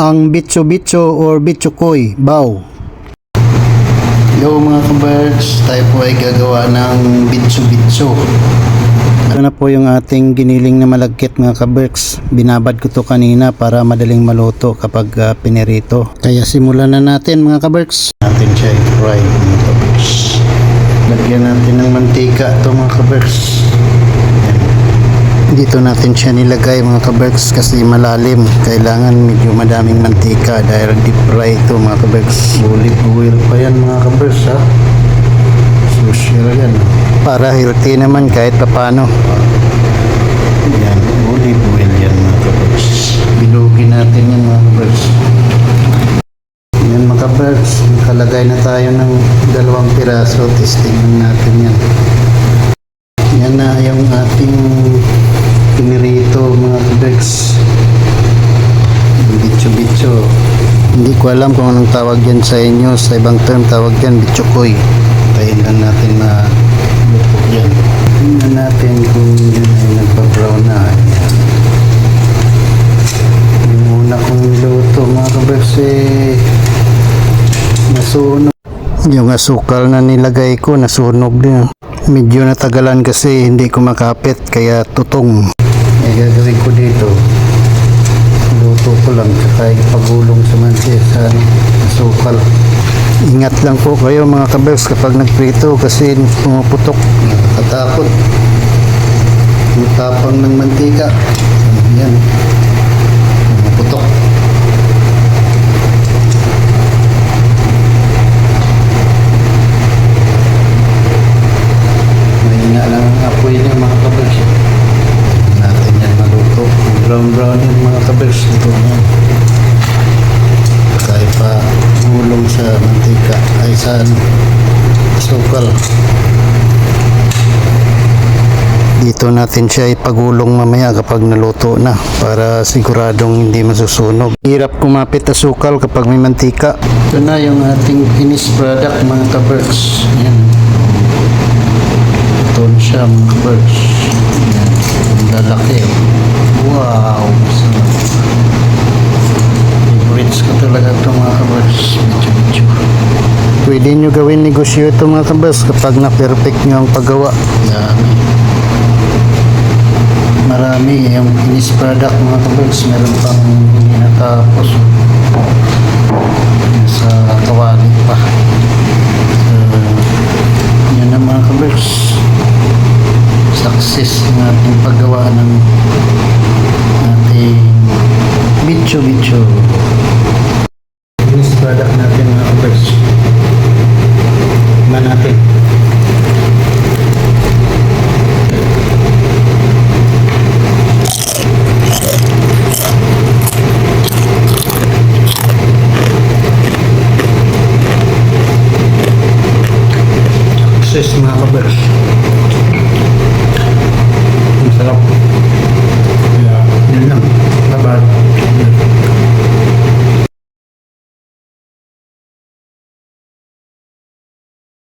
ang bitso-bitso or bitsukoy bao. Yo mga kabards, tayo po ay gagawa ng bitso-bitso. Ito na po yung ating giniling na malagkit mga kabards. Binabad ko to kanina para madaling maluto kapag pinirito. Kaya simulan na natin mga kabards. Natin siya i-fry mga kabards. Lagyan natin ng mantika to mga kabards. Dito natin siya nilagay mga kaberks kasi malalim. Kailangan medyo madaming mantika dahil deep fry ito mga kaberks. Olive oil pa yan mga kaberks ha. Social yan. Para healthy naman kahit papano. Yan, olive oil yan mga kaberks. Bilugin natin yan mga kaberks. Yan mga kaberks. Nakalagay na tayo ng 2 piraso. Testing natin yan. Yan na yung ating pinirito mga kaberks. Bitso-bitso. Hindi ko alam kung anong tawag yan sa inyo. Sa ibang term tawag yan bitsukoy. Tayin lang natin na luto yan. Tingnan natin kung yun ay nagpa-brown na. Ayan. Yung una kong luto mga kaberks nasunog. Yung asukal na nilagay ko nasunog din. Medyo natagalan kasi hindi ko makapit kaya tutong. Ay gagawin ko dito, luto ko lang tsaka ipagulong sa mantika sa asukal. Ingat lang po kayo mga kaberks kapag nagprito kasi pumuputok. Nakakatakot yung tapang ng mantika. Yan, pumuputok. Mahina lang ang apoy niya mga kaberks. Natin yan maluto. Brown yung mga kaberks. Ito yan. Kaya pa gulong sa mantika ay sa asukal. Dito natin siya ipagulong mamaya kapag naluto na para siguradong hindi masusunog. Hirap kumapit asukal kapag may mantika. Ito na yung ating finished product mga kaberks. Yan. Ito siya mga kaberks. Yan. Ang lalaki. Wow. Favorites ko talaga ito mga kaberks. Medyo. Pwede nyo gawin negosyo ito mga kaberks kapag na-perfect nyo ang paggawa. Marami yung finished product mga kaberks. Meron pang hindi natapos. Sa kawali pa. Yan na mga kaberks. Success ng ating paggawa ng ating bitso-bitso. Finished product natin mga kaberks. Tignan natin. Success mga kaberks.